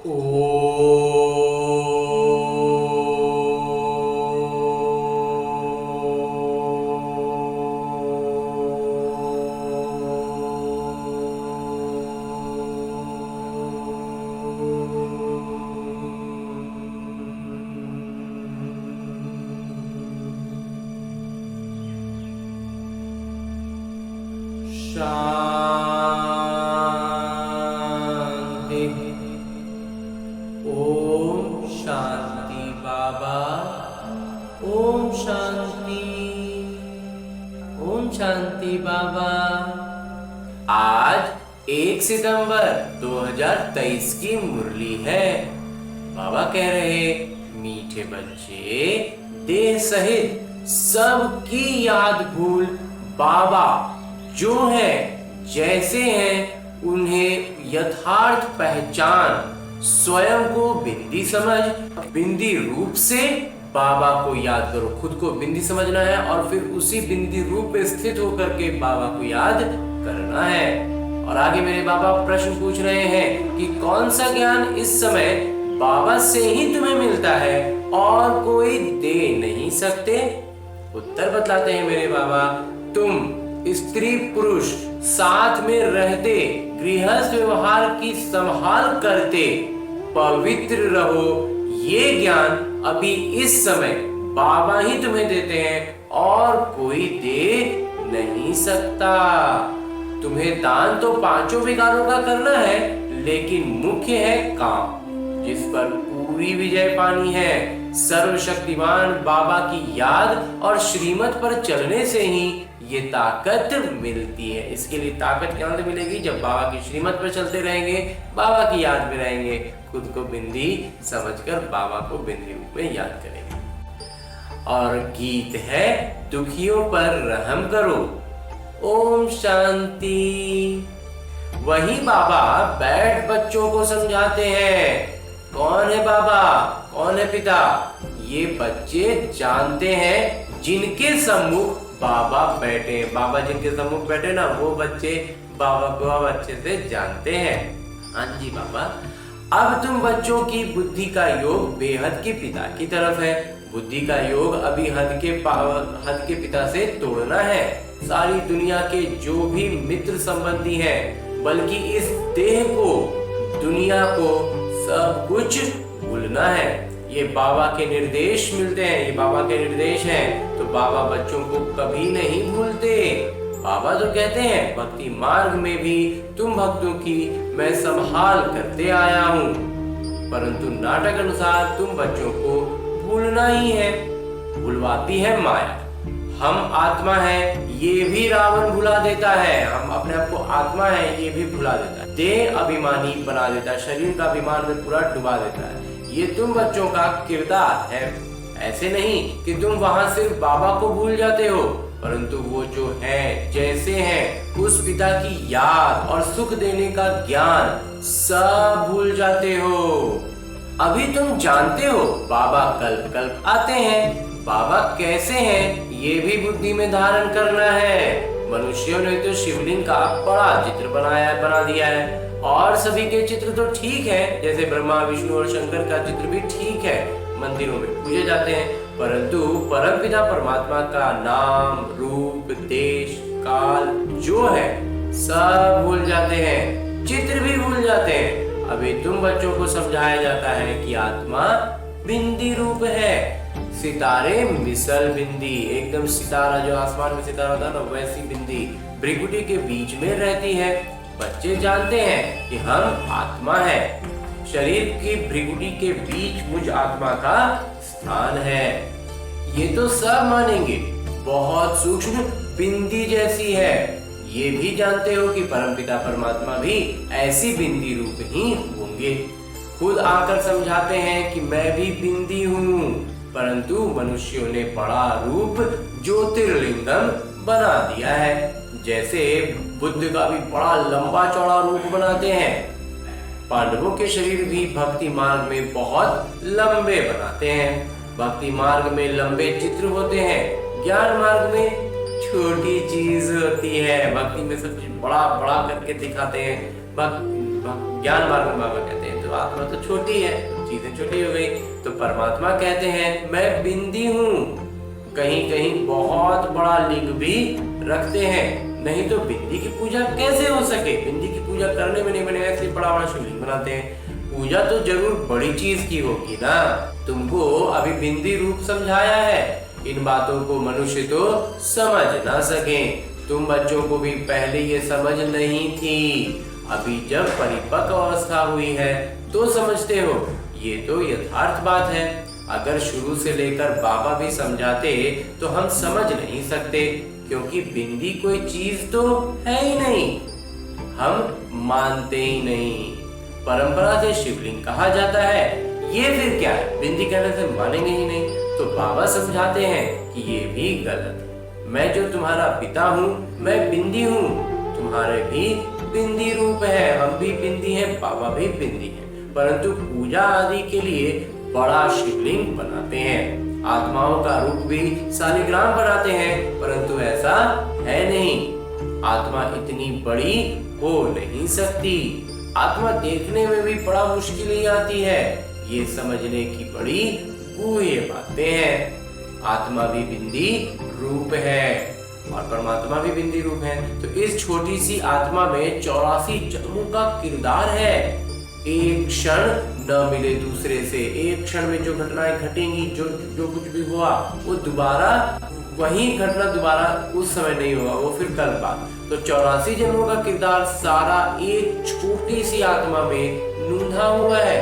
ओ शांति। ओम शांति बाबा। ओम शांति। ओम शांति बाबा। आज 1 सितंबर 2023 की मुरली है। बाबा कह रहे, मीठे बच्चे, देह सहित सबकी याद भूल बाबा जो है जैसे हैं उन्हें यथार्थ पहचान, स्वयं को बिंदी समझ, बिंदी रूप से बाबा को याद करो। खुद को बिंदी समझना है और फिर उसी बिंदी रूप में स्थित होकर के बाबा को याद करना है। और आगे मेरे बाबा प्रश्न पूछ रहे हैं कि कौन सा ज्ञान इस समय बाबा से ही तुम्हें मिलता है और कोई दे नहीं सकते। उत्तर बतलाते हैं मेरे बाबा, तुम स्त्री पुरुष साथ में रहते, गृहस्थ व्यवहार की संभाल करते पवित्र रहो। ये ज्ञान अभी इस समय बाबा ही तुम्हें देते हैं और कोई दे नहीं सकता। तुम्हें दान तो 5 विकारों का करना है, लेकिन मुख्य है काम, जिस पर पूरी विजय पानी है। सर्वशक्तिमान बाबा की याद और श्रीमत पर चलने से ही ये ताकत मिलती है। इसके लिए ताकत कहां से मिलेगी? जब बाबा की श्रीमत पर चलते रहेंगे, बाबा की याद में रहेंगे, खुद को बिंदी समझकर बाबा को बिंदी रूप में याद करेंगे। और गीत है, दुखियों पर रहम करो। ओम शांति। वही बाबा बैठ बच्चों को समझाते हैं। कौन है बाबा, कौन है पिता? ये बच्चे जानते हैं जिनके सम्मुख बाबा बैठे। बाबा जिनके सम्मुख बैठे ना, वो बच्चे बाबा को अब अच्छे से जानते हैं। हाँ जी बाबा। अब तुम बच्चों की बुद्धि का योग बेहद के पिता की तरफ है। बुद्धि का योग अभी हद के पिता से तोड़ना है। सारी दुनिया के जो भी मित्र संबंधी हैं, बल्कि इस देह को, दुनिया को, सब कुछ भूलना है। ये बाबा के निर्देश मिलते हैं, ये बाबा के निर्देश हैं, तो बाबा बच्चों को कभी नहीं भूलते। बाबा तो कहते हैं, भक्ति मार्ग में भी तुम भक्तों की मैं संभाल करते आया हूँ, परंतु नाटक अनुसार तुम बच्चों को भूलना ही है। भुलवाती है माया। हम आत्मा है, ये भी रावण भुला देता है। हम अपने आप को आत्मा है, ये भी भुला देता है। देह अभिमानी बना देता है, शरीर का अभिमान में पूरा डुबा देता है। ये तुम बच्चों का किरदार है। ऐसे नहीं कि तुम वहां सिर्फ बाबा को भूल जाते हो, परंतु वो जो है, जैसे हैं, उस पिता की याद और सुख देने का ज्ञान सब भूल जाते हो। अभी तुम जानते हो बाबा कल्प कल्प आते हैं। बाबा कैसे हैं ये भी बुद्धि में धारण करना है। मनुष्यों ने तो शिवलिंग का बड़ा चित्र बना दिया है, और सभी के चित्र तो ठीक है, जैसे ब्रह्मा, विष्णु और शंकर का चित्र भी ठीक है, मंदिरों में पूजे जाते हैं, परंतु परमपिता परमात्मा का नाम, रूप, देश, काल जो है सब भूल जाते हैं, चित्र भी भूल जाते हैं। अभी तुम बच्चों को समझाया जाता है कि आत्मा बिंदी रूप है। सितारे मिसल बिंदी, एकदम सितारा जो आसमान में सितारा होता है ना, वैसी बिंदी भृकुटी के बीच में रहती है। बच्चे जानते हैं कि हम आत्मा है। शरीर की भृकुटी के बीच मुझ आत्मा का स्थान है। ये तो सब मानेंगे, बहुत सूक्ष्म बिंदी जैसी है। ये भी जानते हो कि परमपिता परमात्मा भी ऐसी बिंदी रूप ही होंगे। खुद आकर समझाते हैं कि मैं भी बिंदी हूँ, परंतु मनुष्यों ने बड़ा रूप ज्योतिर्लिंगम बना दिया है। जैसे बुद्ध का भी बड़ा लंबा चौड़ा रूप बनाते हैं, पांडवों के शरीर भी भक्ति मार्ग में बहुत लंबे बनाते हैं। भक्ति मार्ग में लंबे चित्र होते हैं, ज्ञान मार्ग में छोटी चीज होती है। भक्ति में सब कुछ बड़ा बड़ा करके दिखाते हैं, ज्ञान मार्ग में बाबा कहते हैं तो परमात्मा तो छोटी है, चीजें छोटी हो गई। तो परमात्मा कहते हैं मैं बिंदी हूँ। कहीं कहीं बहुत बड़ा लिंग भी रखते हैं, नहीं तो बिंदी की पूजा कैसे हो सके। बिंदी की पूजा करने में नहीं बनेगा, इसलिए बड़ा बड़ा शिवलिंग बनाते हैं। पूजा तो जरूर बड़ी चीज की होगी ना। तुमको अभी बिंदी रूप समझाया है, इन बातों को मनुष्य तो समझ ना सके। तुम बच्चों को भी पहले ये समझ नहीं थी, अभी जब परिपक्व अवस्था हुई है तो समझते हो। ये तो यथार्थ बात है। अगर शुरू से लेकर बाबा भी समझाते तो हम समझ नहीं सकते, क्योंकि बिंदी कोई चीज तो है ही नहीं, हम मानते ही नहीं। परंपरा से शिवलिंग कहा जाता है, ये फिर क्या है, बिंदी कहने से मानेंगे ही नहीं। तो बाबा समझाते हैं कि ये भी गलत है। मैं जो तुम्हारा पिता हूँ, मैं बिंदी हूँ, तुम्हारे भी बिंदी रूप है, हम भी बिंदी हैं, बाबा भी बिंदी हैं। परंतु पूजा आदि के लिए बड़ा शिवलिंग बनाते हैं। आत्माओं का रूप भी शालिग्राम बनाते हैं, परंतु ऐसा है नहीं। आत्मा इतनी बड़ी हो नहीं सकती। आत्मा देखने में भी बड़ा मुश्किल ही आती है, ये समझने की बड़ी गूढ़ बातें हैं। आत्मा भी बिंदी रूप है और परमात्मा भी बिंदी रूप है। तो इस छोटी सी आत्मा में 84 जन्मों का किरदार है। एक क्षण न मिले दूसरे से, एक क्षण में जो घटनाएं घटेंगी, जो कुछ भी हुआ वो दोबारा वही घटना दोबारा उस समय नहीं होगा, वो फिर कल बात। तो 84 जन्मों का किरदार सारा एक छोटी सी आत्मा में नूंधा हुआ है।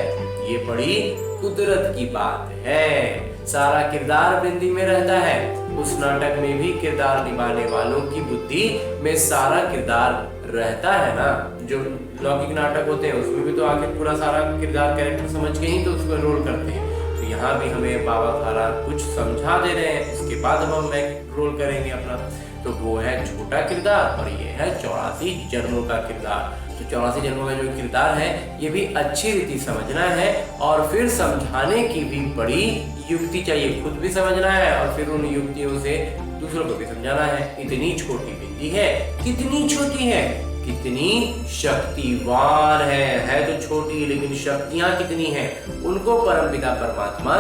ये बड़ी कुदरत की बात है। सारा किरदार बिंदी में रहता है। उस नाटक में भी किरदार निभाने वालों की बुद्धि में सारा किरदार रहता है ना। जो लौकिक नाटक होते हैं उसमें भी तो आखिर पूरा सारा किरदार कैरेक्टर समझ के ही तो उसको रोल करते हैं। तो यहाँ भी हमें बाबा सारा कुछ समझा दे रहे हैं, इसके बाद हम रोल करेंगे अपना। तो वो है छोटा किरदार और ये है 84 जन्मों का किरदार। तो 84 जन्मों का जो किरदार है ये भी अच्छी रीति समझना है और फिर समझाने की भी बड़ी युक्ति चाहिए। खुद भी समझना है और फिर उन युक्तियों से दूसरों को भी समझाना है। इतनी छोटी बिंदी है, कितनी छोटी है, कितनी शक्तिवान है तो छोटी, लेकिन शक्तियां कितनी हैं। उनको परमपिता परमात्मा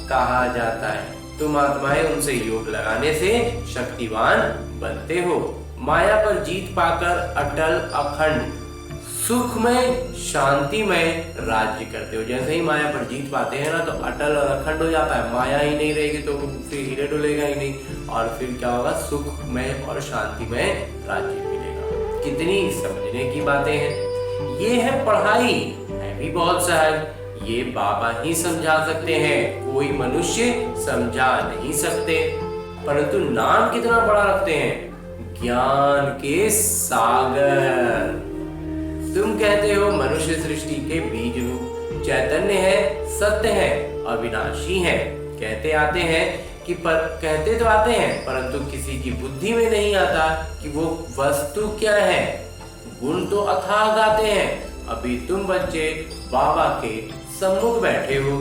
कहा जाता है। तुम आत्माएं उनसे योग लगाने से शक्तिवान बनते हो। माया पर जीत पाकर अटल अखंड सुखमय शांतिमय राज्य करते हो। जैसे ही माया पर जीत पाते हैं ना तो अटल और अखंड हो जाता है। माया ही नहीं रहेगी तो फिर हिले डुलेगा ही नहीं और फिर क्या होगा, सुखमय और शांतिमय राज्य मिलेगा। कितनी समझने की बातें हैं। ये है पढ़ाई, है भी बहुत सहज। ये बाबा ही समझा सकते हैं, कोई मनुष्य समझा नहीं सकते। परंतु नाम कितना बड़ा रखते हैं, ज्ञान के सागर। तुम कहते हो मनुष्य सृष्टि के बीज रूप, चैतन्य है, सत्य है, अविनाशी है। कहते आते हैं कि कहते तो आते हैं परंतु किसी की बुद्धि में नहीं आता कि वो वस्तु क्या है। गुण तो अथाह गाते हैं। अभी तुम बच्चे बाबा के सम्मुख बैठे हो,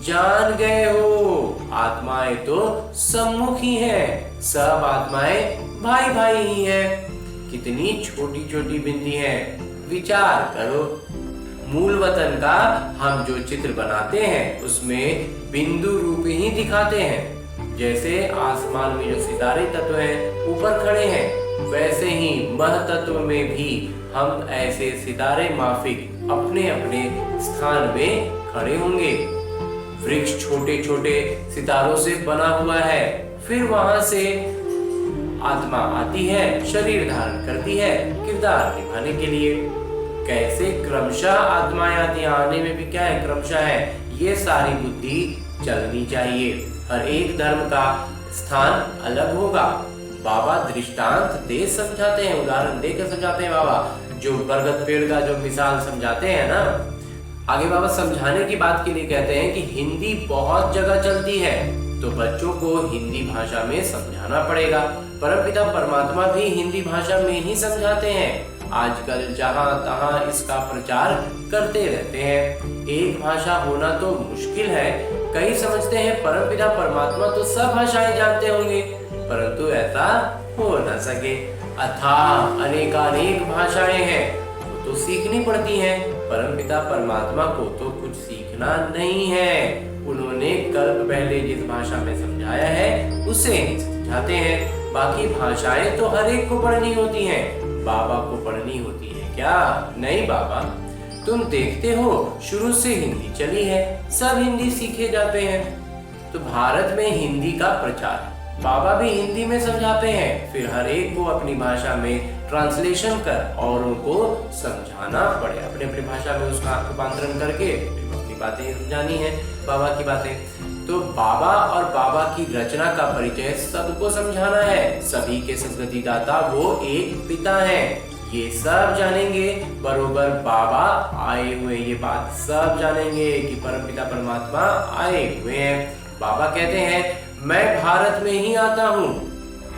जान गए हो आत्माएं तो सम्मुख ही हैं, सब आत्माएं भाई भाई ही हैं। कितनी छोटी छोटी बिंदी है, विचार करो। मूल वतन का हम जो चित्र बनाते हैं उसमें बिंदु रूप ही दिखाते हैं। जैसे आसमान में जो सितारे तत्व हैं ऊपर खड़े हैं, वैसे ही मह तत्व में भी हम ऐसे सितारे माफिक अपने अपने स्थान में खड़े होंगे। वृक्ष छोटे छोटे सितारों से बना हुआ है, फिर वहां से आत्मा आती है, शरीर धारण करती है किरदार निभाने के लिए। कैसे क्रमशः आत्माएं आती, आने में भी क्या है, क्रमशः है। ये सारी बुद्धि चलनी चाहिए। हर एक धर्म का स्थान अलग होगा। बाबा दृष्टांत दे समझाते हैं, उदाहरण देकर समझाते हैं बाबा। जो बरगद पेड़ का जो मिसाल समझाते हैं ना, आगे बाबा समझाने की बात के लिए कहते हैं कि हिंदी बहुत जगह चलती है तो बच्चों को हिंदी भाषा में समझाना पड़ेगा। परमपिता परमात्मा भी हिंदी भाषा में ही समझाते हैं। आजकल जहां तहां इसका प्रचार करते रहते हैं। एक भाषा होना तो मुश्किल है। कई समझते हैं परमपिता परमात्मा तो सब भाषाएं जानते होंगे, परंतु ऐसा हो न सके। अथाह अनेकानेक भाषाएं हैं, वो तो सीखनी पड़ती हैं। परमपिता परमात्मा को तो कुछ सीखना नहीं है। उन्होंने कल्प पहले जिस भाषा में समझाया है उसे समझाते हैं। बाकी भाषाएं तो हर एक को पढ़नी होती हैं, बाबा को पढ़नी होती है क्या? नहीं बाबा, तुम देखते हो शुरू से हिंदी चली है, सब हिंदी सीखे जाते हैं। तो भारत में हिंदी का प्रचार, बाबा भी हिंदी में समझाते हैं, फिर हर एक को अपनी भाषा में ट्रांसलेशन कर औरों को समझाना पड़े, अपनी अपनी भाषा में उसका रूपांतरण करके अपनी बातें समझानी है, बाबा की बातें। तो बाबा और बाबा की रचना का परिचय सबको समझाना है। सभी के सद्गति दाता वो एक पिता है, ये सब जानेंगे। बरोबर बाबा आए हुए, ये बात सब जानेंगे कि परमपिता परमात्मा आए हुए हैं। बाबा कहते हैं मैं भारत में ही आता हूँ,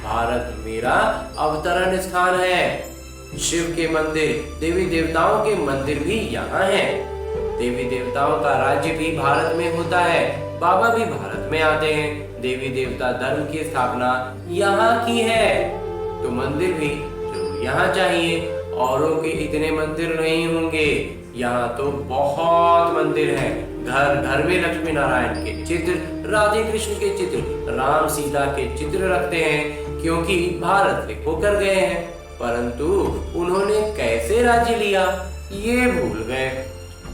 भारत मेरा अवतरण स्थान है। शिव के मंदिर, देवी देवताओं के मंदिर भी यहाँ हैं। देवी देवताओं का राज्य भी भारत में होता है, बाबा भी भारत में आते हैं। देवी देवता धर्म की स्थापना यहाँ की है, तो मंदिर भी यहाँ चाहिए। औरों के इतने मंदिर नहीं होंगे, यहाँ तो बहुत मंदिर हैं। घर घर में लक्ष्मी नारायण के चित्र, राधे कृष्ण के चित्र, राम सीता के चित्र रखते हैं, क्योंकि भारत से होकर गए हैं। परंतु उन्होंने कैसे राज्य लिया ये भूल गए।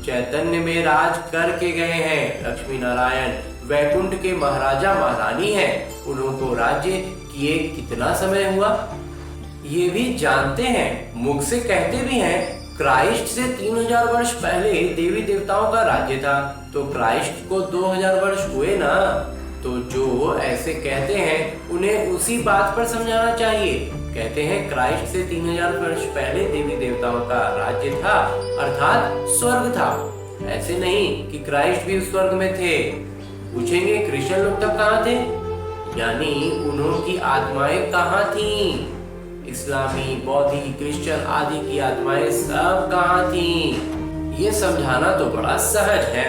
चैतन्य में राज करके गए हैं। लक्ष्मी नारायण वैकुंठ के महाराजा महारानी हैं, उनको राज्य किए कितना समय हुआ ये भी जानते हैं, मुख से कहते भी हैं। क्राइस्ट से 3000 वर्ष पहले देवी देवताओं का राज्य था, तो क्राइस्ट को 2000 वर्ष हुए ना। तो जो ऐसे कहते हैं उन्हें उसी बात पर समझाना चाहिए। कहते हैं क्राइस्ट से 3000 वर्ष पहले देवी देवताओं का राज्य था, अर्थात स्वर्ग था। ऐसे नहीं कि क्राइस्ट भी उस स्वर्ग में थे। पूछेंगे क्रिश्चियन लोग तब कहाँ थे, यानी उन्होंने आत्माएं कहाँ थीं? इस्लामी, बौद्धी, क्रिश्चियन आदि की आत्माएं सब कहाँ थीं? ये समझाना तो बड़ा सहज है।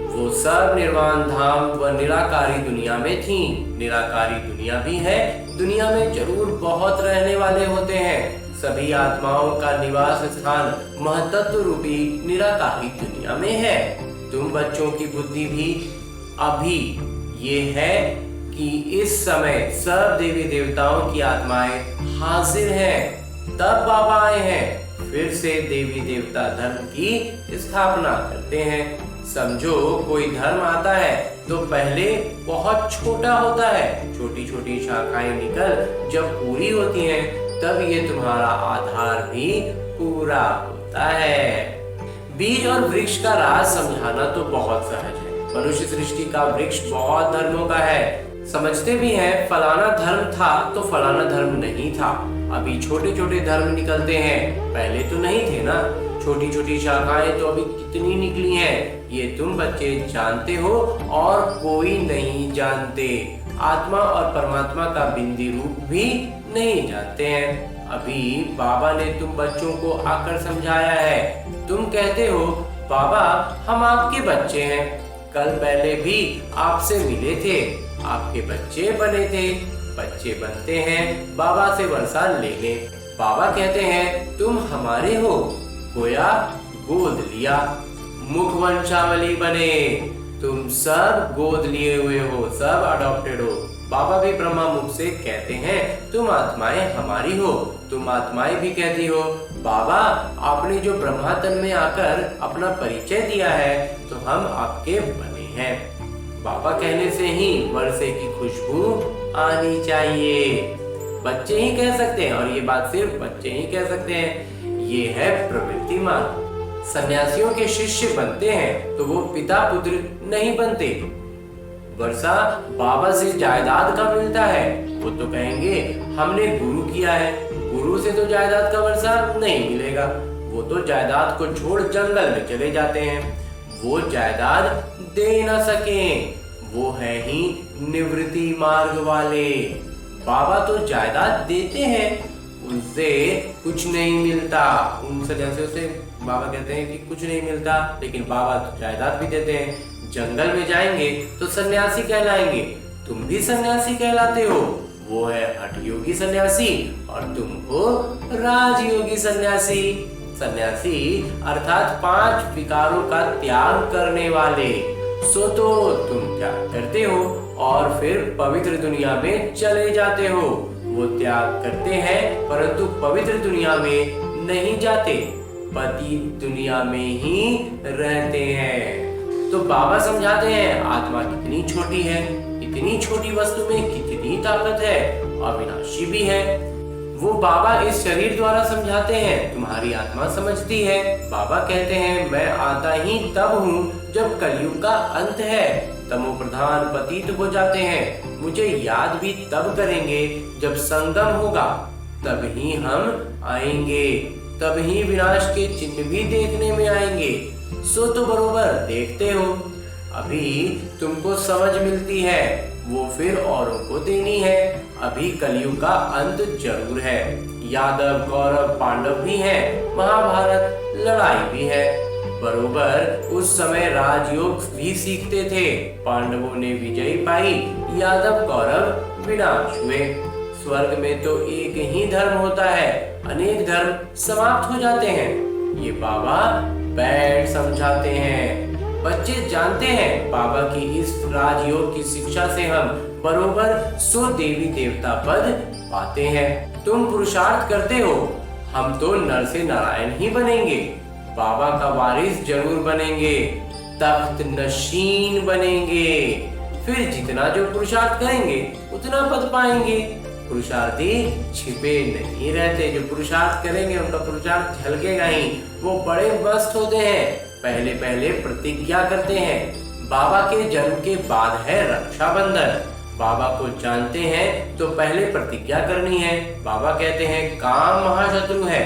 वो सब निर्वाण धाम व निराकारी दुनिया में थीं। निराकारी दुनिया भी है, दुनिया में जरूर बहुत रहने वाले होते हैं। सभी आत्माओं का निवास स्थान महतत्व रूपी निराकारी दुनिया में है। तुम बच्चों की बुद्धि भी अभी ये है कि इस समय सब देवी देवताओं की आत्माएं हाजिर हैं। तब बाबा आए हैं, फिर से देवी देवता धर्म की स्थापना करते हैं। समझो कोई धर्म आता है तो पहले बहुत छोटा होता है, छोटी छोटी शाखाएं निकल जब पूरी होती हैं तब ये तुम्हारा आधार भी पूरा होता है। बीज और वृक्ष का राज समझाना तो बहुत सहज है। मनुष्य सृष्टि का वृक्ष बहुत धर्मों का है। समझते भी हैं फलाना धर्म था तो फलाना धर्म नहीं था। अभी छोटे छोटे धर्म निकलते हैं, पहले तो नहीं थे ना। छोटी छोटी शाखाएं तो अभी कितनी निकली हैं, ये तुम बच्चे जानते हो और कोई नहीं जानते। आत्मा और परमात्मा का बिंदी रूप भी नहीं जानते हैं। अभी बाबा ने तुम बच्चों को आकर समझाया है। तुम कहते हो बाबा हम आपके बच्चे हैं, कल पहले भी आपसे मिले थे, आपके बच्चे बने थे। बच्चे बनते हैं, बाबा से वर्षा ले ले। बाबा कहते हैं तुम हमारे हो, गोया गोद लिया, मुख वंशावली बने। तुम सब गोद लिए हुए हो, सब अडॉप्टेड हो। बाबा भी ब्रह्मा मुख से कहते हैं तुम आत्माएं हमारी हो। तुम आत्माएं भी कहती हो बाबा आपने जो ब्रह्मा तन में आकर अपना परिचय दिया है तो हम आपके बने हैं। बाबा कहने से ही वर्षे की खुशबू आनी चाहिए। बच्चे ही कह सकते हैं, और ये बात सिर्फ बच्चे ही कह सकते हैं। ये है प्रवृत्ति मार्ग। सन्यासियों के शिष्य बनते हैं तो वो पिता पुत्र नहीं बनते। वर्षा बाबा से जायदाद का मिलता है, वो तो कहेंगे हमने गुरु किया है, गुरु से तो जायदाद का वर्षा नहीं मिलेगा। वो तो जायदाद को छोड़ जंगल में चले जाते हैं, वो जायदाद दे न सके। वो है ही निवृत्ति मार्ग वाले। बाबा तो जायदाद देते हैं, उनसे कुछ नहीं मिलता। उन सन्यासियों से बाबा कहते हैं कि कुछ नहीं मिलता, लेकिन बाबा तो जायदाद भी देते हैं। जंगल में जाएंगे तो सन्यासी कहलाएंगे, तुम भी सन्यासी कहलाते हो। वो है हठ योगी सन्यासी और तुम हो राजयोगी सन्यासी। सन्यासी अर्थात 5 विकारों का त्याग करने वाले। सो तो तुम त्याग करते हो और फिर पवित्र दुनिया में चले जाते हो। वो त्याग करते हैं परंतु पवित्र दुनिया में नहीं जाते, पति दुनिया में ही रहते हैं। तो बाबा समझाते हैं आत्मा कितनी छोटी है, इतनी छोटी वस्तु में कितनी ताकत है, अविनाशी भी है। वो बाबा इस शरीर द्वारा समझाते हैं, तुम्हारी आत्मा समझती है। बाबा कहते हैं मैं आता ही तब हूँ जब कलयुग का अंत है, तमो प्रधान पतित हो जाते हैं। मुझे याद भी तब करेंगे जब संगम होगा, तब ही हम आएंगे, तब ही विनाश के चिन्ह भी देखने में आएंगे। सो तो बरोबर देखते हो, अभी तुमको समझ मिलती है, वो फिर औरों को देनी है। अभी कलयुग का अंत जरूर है। यादव कौरव पांडव भी हैं, महाभारत लड़ाई भी है। बरोबर उस समय राजयोग भी सीखते थे। पांडवों ने विजय पाई, यादव कौरव विनाश हुए। स्वर्ग में तो एक ही धर्म होता है, अनेक धर्म समाप्त हो जाते हैं। ये बाबा बैठ समझाते हैं। बच्चे जानते हैं बाबा की इस राजयोग की शिक्षा से हम बरोबर 100 देवी देवता पद पाते हैं। तुम पुरुषार्थ करते हो, हम तो नर से नारायण ही बनेंगे, बाबा का वारिस जरूर बनेंगे, तख्त नशीन बनेंगे। फिर जितना जो पुरुषार्थ करेंगे उतना पद पाएंगे। पुरुषार्थी छिपे नहीं रहते, जो पुरुषार्थ करेंगे उनका पुरुषार्थ झलकेगा ही। वो बड़े मस्त होते हैं, पहले पहले प्रतिज्ञा करते हैं। बाबा के जन्म के बाद है रक्षाबंधन। बाबा को जानते हैं तो पहले प्रतिज्ञा करनी है। बाबा कहते हैं काम महाशत्रु है।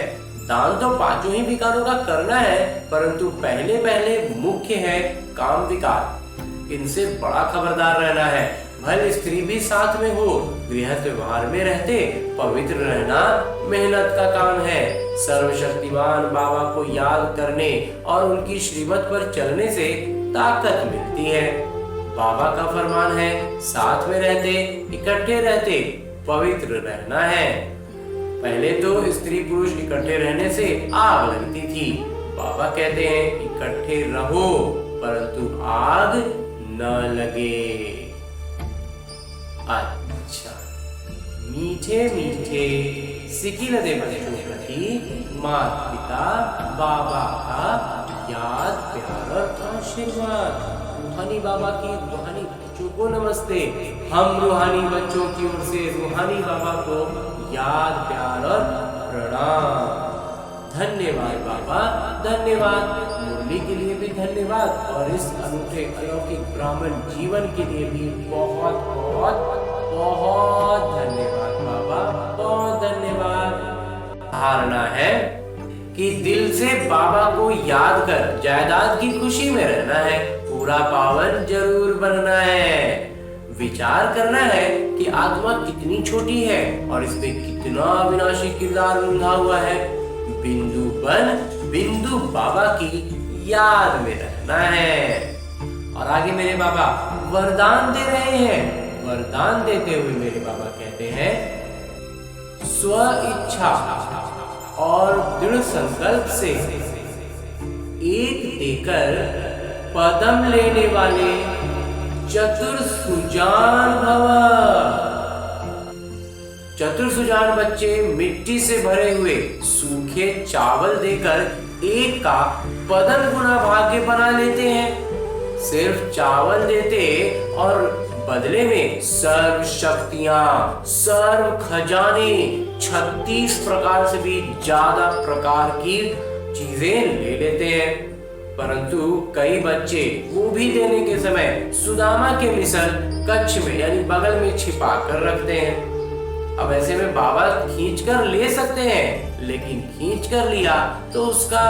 दान तो 5 ही विकारों का करना है, परंतु पहले पहले मुख्य है काम विकार। इनसे बड़ा खबरदार रहना है। भले स्त्री भी साथ में हो, गृहस्थ व्यवहार में रहते पवित्र रहना मेहनत का काम है। सर्वशक्तिमान बाबा को याद करने और उनकी श्रीमत पर चलने से ताकत मिलती है। बाबा का फरमान है साथ में रहते, इकट्ठे रहते, पवित्र रहना है। पहले तो स्त्री पुरुष इकट्ठे रहने से आग लगती थी। बाबा कहते हैं इकट्ठे रहो परंतु आग न लगे। अच्छा, मीठे मीठे सिकिलदे बच्चों प्रति माता पिता बाबा का याद प्यार और आशीर्वाद। रूहानी बाबा की रूहानी बच्चों को नमस्ते। हम रूहानी बच्चों की ओर से रूहानी बाबा को याद प्यार और प्रणाम। धन्यवाद बाबा, धन्यवाद। मुरली के लिए भी धन्यवाद और इस अनूठे अलौकिक ब्राह्मण जीवन के लिए भी बहुत बहुत बहुत धन्यवाद बाबा, बहुत धन्यवाद। धारणा है कि दिल से बाबा को याद कर जायदाद की खुशी में रहना है, पूरा पावन जरूर बनना है। विचार करना है कि आत्मा कितनी छोटी है और इसमें कितना विनाशी किरदार रुंधा हुआ है। बिंदु बन बिंदु बाबा की याद में रहना है। और आगे मेरे बाबा वरदान दे रहे हैं। वरदान देते हुए मेरे बाबा कहते हैं स्व इच्छा और दृढ़ संकल्प से एक देकर पदम लेने वाले चतुर सुजान भव। चतुर सुजान बच्चे मिट्टी से भरे हुए सूखे चावल देकर एक का पदम गुना भाग्य बना लेते हैं। सिर्फ चावल देते और बदले में सर्व शक्तियां, सर्व खजाने, 36 प्रकार से भी ज्यादा प्रकार की चीजें ले लेते हैं। परंतु कई बच्चे वो भी देने के समय सुदामा के मिसल कच्छ में यानी बगल में छिपा कर रखते हैं। अब ऐसे में बाबा खींच कर ले सकते हैं, लेकिन खींच कर लिया तो उसका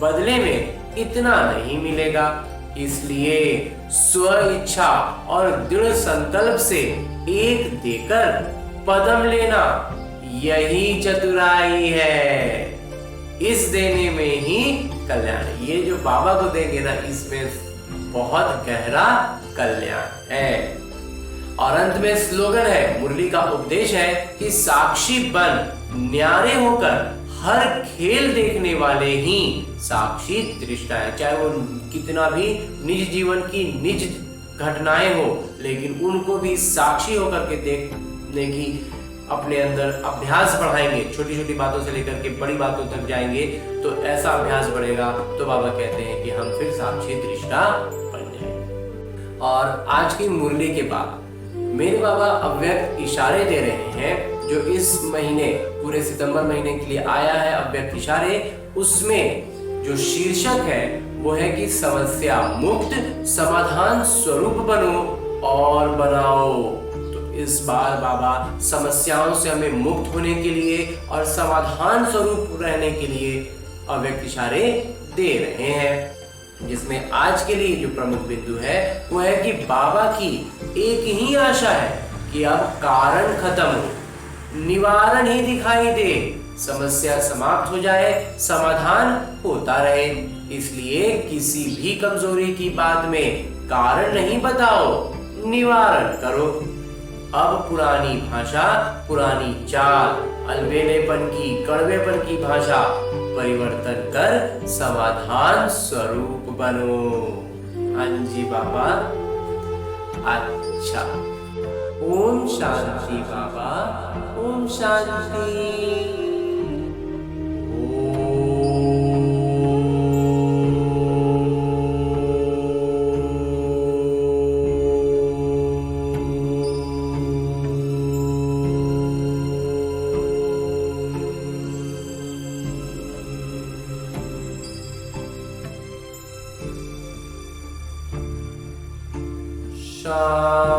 बदले में इतना नहीं मिलेगा। इसलिए स्व इच्छा और दृढ़ संकल्प से एक देकर पदम लेना, यही चतुराई है। इस देने में ही कल्याण। ये जो बाबा को देंगे ना, इसमें बहुत गहरा कल्याण है। और अंत में स्लोगन है, मुरली का उपदेश है कि साक्षी बन न्यारे होकर हर खेल देखने वाले ही साक्षी दृष्टा है, चाहे वो कितना भी निज जीवन की निज घटनाएं हो, लेकिन उनको भी साक्षी होकर के देखने की अपने अंदर अभ्यास बढ़ाएंगे। छोटी छोटी बातों से लेकर के बड़ी बातों तक जाएंगे तो ऐसा अभ्यास बढ़ेगा, तो बाबा कहते हैं कि हम फिर साक्षी दृष्टा बन जाएंगे। और आज की मुरली के बाद मेरे बाबा अव्यक्त इशारे दे रहे हैं, जो इस महीने पूरे सितंबर महीने के लिए आया है अव्यक्त इशारे, उसमें जो शीर्षक है वो है कि समस्या मुक्त समाधान स्वरूप बनो और बनाओ। तो इस बार बाबा समस्याओं से हमें मुक्त होने के लिए और समाधान स्वरूप रहने के लिए अव्यक्त इशारे दे रहे हैं, जिसमें आज के लिए जो प्रमुख बिंदु है वो है कि बाबा की एक ही आशा है कि अब कारण खत्म हो, निवारण ही दिखाई दे, समस्या समाप्त हो जाए, समाधान होता रहे। इसलिए किसी भी कमजोरी की बात में कारण नहीं बताओ, निवारण करो। अब पुरानी भाषा, पुरानी चाल, अलबेलेपन की, कड़वेपन की भाषा परिवर्तन कर समाधान स्वरूप बनो। हाँ जी बाबा, अच्छा। ओम शांति बाबा, ओम शांति। शांति।